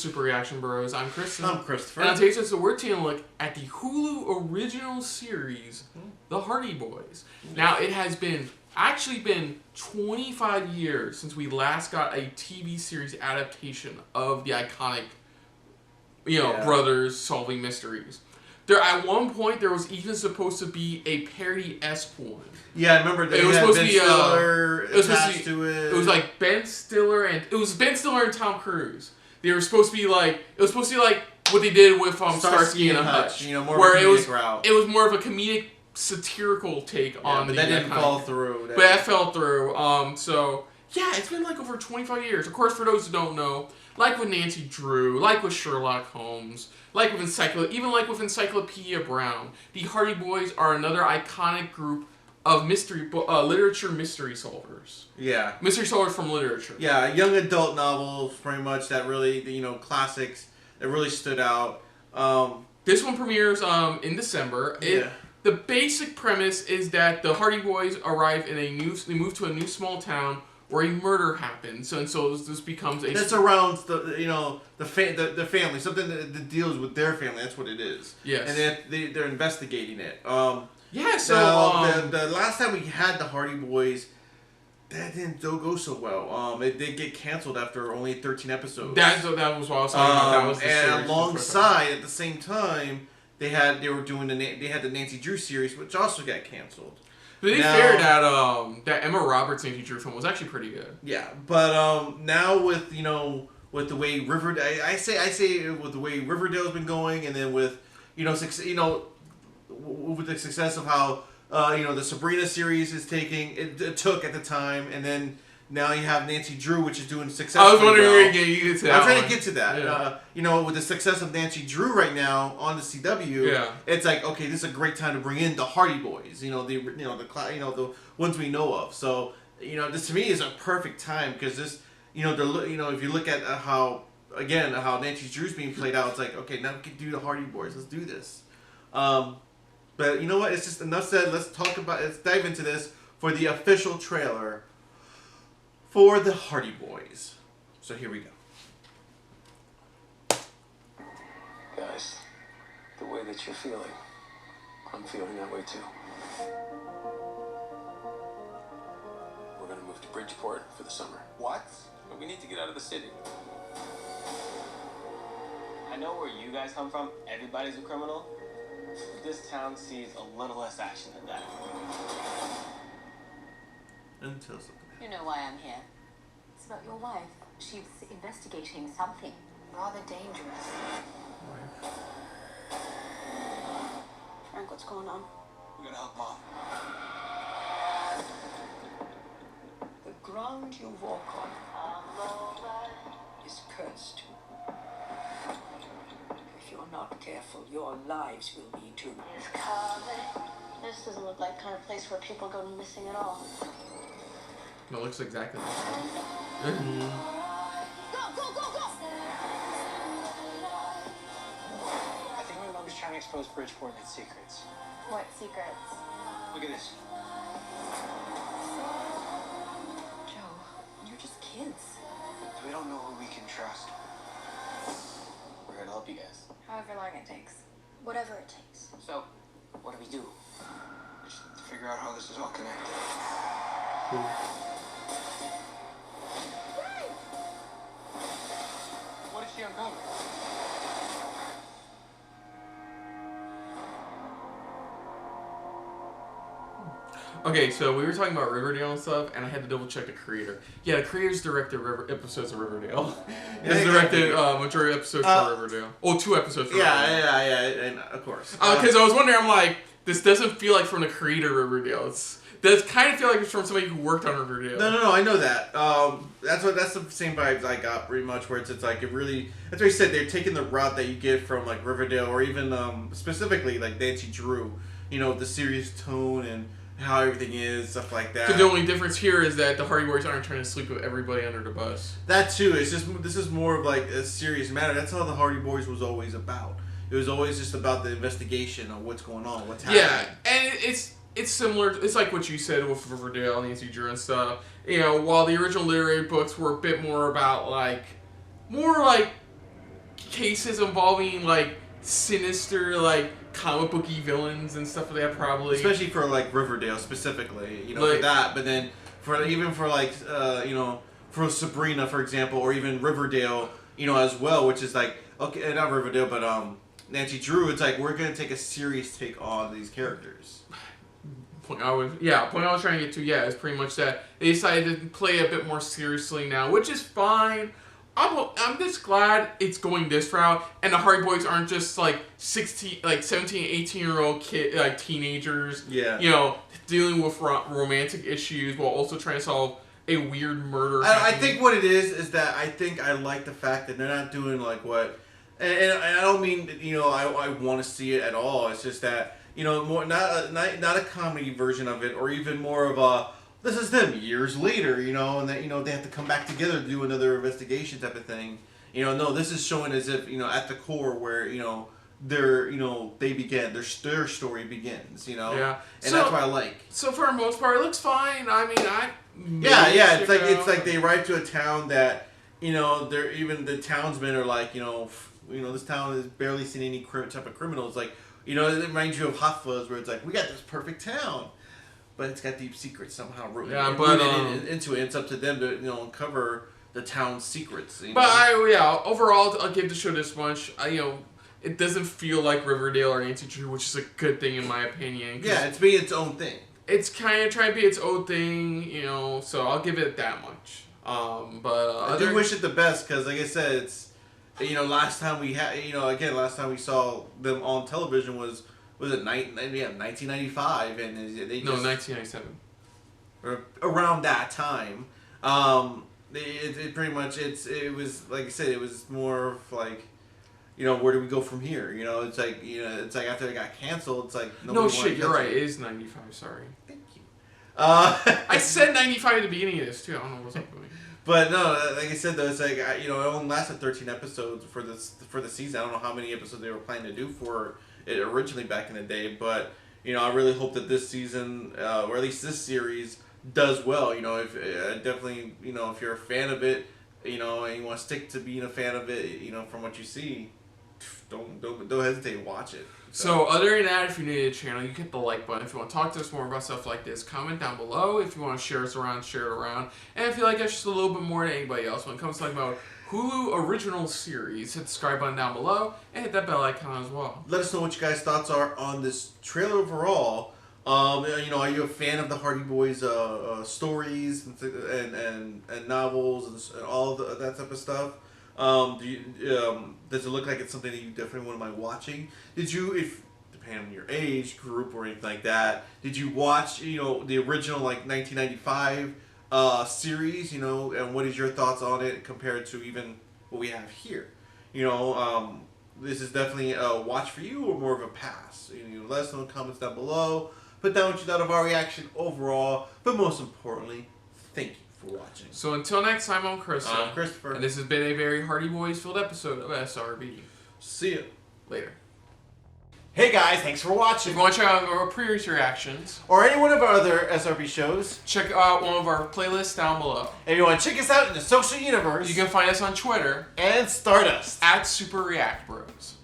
Super Reaction Bros. I'm Kristen. I'm Christopher. And on today's episode, we're taking a look at the Hulu original series, The Hardy Boys. Now, it has actually been 25 years since we last got a TV series adaptation of the iconic, brothers solving mysteries. At one point, there was even supposed to be a parody-esque one. Yeah, I remember that. It was supposed to be Stiller attached to it. It was like Ben Stiller and Tom Cruise. They were supposed to be like what they did with Starsky and Hutch, more of a comedic route. It was more of a comedic, satirical take on but that didn't fall through. But that fell through. So yeah, it's been like over 25 years. Of course, for those who don't know, like with Nancy Drew, like with Sherlock Holmes, like with Encyclopedia Brown, the Hardy Boys are another iconic group of literature mystery solvers. Yeah. Mystery solvers from literature. Yeah, young adult novels, pretty much, that really, classics that really stood out. This one premieres in December. The basic premise is that the Hardy Boys arrive they move to a new small town where a murder happens, and so this becomes a... That's around the family, something that deals with their family. That's what it is. Yes. And they're investigating it. Yeah, so... the last time we had the Hardy Boys, that didn't go so well. It did get canceled after only 13 episodes. That was what I was talking about. That was the and series alongside, at the same time, they had the Nancy Drew series, which also got canceled. But they fair that Emma Roberts' Nancy Drew film was actually pretty good. Yeah, but now with the way Riverdale, I say with the way Riverdale's been going, and then with with the success of how the Sabrina series is taking it took at the time, and then now you have Nancy Drew, which is doing successfully. I was wondering where you get to that. I'm trying to get to that. Yeah. With the success of Nancy Drew right now on the CW, it's like, okay, this is a great time to bring in the Hardy Boys. The ones we know of. So this to me is a perfect time, because this if you look at how Nancy Drew's being played out, it's like, okay, now we can do the Hardy Boys. Let's do this. But you know what? It's just enough said. Let's dive into this for the official trailer for the Hardy Boys. So here we go. Guys, the way that you're feeling, I'm feeling that way too. We're gonna move to Bridgeport for the summer. What? But we need to get out of the city. I know where you guys come from. Everybody's a criminal. This town sees a little less action than that. Until something. You know why I'm here. It's about your wife. She's investigating something rather dangerous. Frank, what's going on? We gotta help Mom. The ground you walk on is cursed. If you're not careful, your lives will be too. This doesn't look like the kind of place where people go missing at all. It looks exactly the same. Go, go, go, go! I think my mom's trying to expose Bridgeport and its secrets. What secrets? Look at this. Joe, you're just kids. We don't know who we can trust. We're here to help you guys. However long it takes. Whatever it takes. So, what do we do? We just have to figure out how this is all connected. What did she uncover? Okay, so we were talking about Riverdale and stuff, and I had to double check the creator. Yeah, the creator's directed episodes of Riverdale. He's directed majority episodes for Riverdale. Oh, 2 episodes for Riverdale. Yeah, and of course. Because I was wondering, I'm like, this doesn't feel like from the creator of Riverdale. Does kind of feel like it's from somebody who worked on Riverdale. No, I know that. That's the same vibes I got pretty much, where it's like, it really, that's what he said, they're taking the route that you get from like Riverdale, or even specifically like Nancy Drew, the serious tone and how everything is, stuff like that. So the only difference here is that the Hardy Boys aren't trying to sleep with everybody under the bus. That too. It's just, this is more of like a serious matter. That's how the Hardy Boys was always about. It was always just about the investigation of what's going on, what's happening. Yeah, and it's similar. It's like what you said with Riverdale, Nancy Drew and stuff. While the original literary books were a bit more about more like cases involving like sinister like comic booky villains and stuff like that, probably. Especially for like Riverdale specifically, you know, Like- for that. But then for like you know, for Sabrina, for example, or even Riverdale, you know, as well, which is like, okay, not Riverdale, but Nancy Drew. It's like we're gonna take a serious take on these characters. Point I was trying to get to, is pretty much that they decided to play a bit more seriously now, which is fine. I'm just glad it's going this route, and the Hardy Boys aren't just like 17, 18-year-old kid, like teenagers, Yeah. you know, dealing with romantic issues while also trying to solve a weird murder. I think what it is that I like the fact that they're not doing like what, and I don't mean, you know, I want to see it at all. It's just that, you know, more not a comedy version of it, or even more of a, this is them years later, you know, and that, you know, they have to come back together to do another investigation type of thing. You know, no, this is showing as if, you know, at the core where, you know, they began, their story begins, you know. Yeah. And So- that's what I like. So for the most part, it looks fine. I mean, Yeah, it's like they arrive to a town that, you know, they're even the townsmen are like, you know, this town has barely seen any type of criminals. Like, you know, it reminds you of Hot Fuzz, where it's like, we got this perfect town, but it's got deep secrets somehow rooted into it. It's up to them to, you know, uncover the town's secrets. You know? Overall, I'll give the show this much. You know, it doesn't feel like Riverdale or Nancy Drew, which is a good thing in my opinion. Yeah, it's being its own thing. It's kind of trying to be its own thing, you know. So I'll give it that much. I do wish it the best because, like I said, it's, you know, last time we saw them on television was it 1995, and they just 1997. Around that time. It pretty much it was like I said, it was more of like, you know, where do we go from here? You know, it's like, you know, it's like after it got canceled, it's like No shit, you're right. It is 95. Sorry. Thank you. I said 95 at the beginning of this too. I don't know what's up with me. But no, like I said though, it's like, you know, it only lasted 13 episodes for the season. I don't know how many episodes they were planning to do for it originally back in the day, but you know, I really hope that this season, or at least this series, does well. You know, if definitely, you know, if you're a fan of it, you know, and you want to stick to being a fan of it, you know, from what you see, don't hesitate to watch it. So other than that, if you're new to the channel, you hit the like button. If you want to talk to us more about stuff like this, comment down below. If you want to share us around, share it around. And if you like us just a little bit more than anybody else when it comes to talking about Hulu original series, hit the subscribe button down below and hit that bell icon as well. Let us know what you guys' thoughts are on this trailer overall. You know, are you a fan of the Hardy Boys stories and novels and all of that type of stuff? Does it look like it's something that you definitely wouldn't mind watching? Did you, depending on your age group or anything like that, did you watch, you know, the original like 1995 series? You know, and what is your thoughts on it compared to even what we have here? You know, this is definitely a watch for you or more of a pass. You know, let us know in the comments down below. Put down what you thought of our reaction overall, but most importantly, thank you for watching. So until next time, I'm Chris. I'm Christopher. And this has been a very Hardy Boys filled episode of SRB. See ya. Later. Hey guys, thanks for If watching. you want to check out our previous reactions, Or any one of our other SRB shows, check out one of our playlists down below. if you want to check us out in the social universe, You can find us on Twitter and Stardust. at Super React Bros.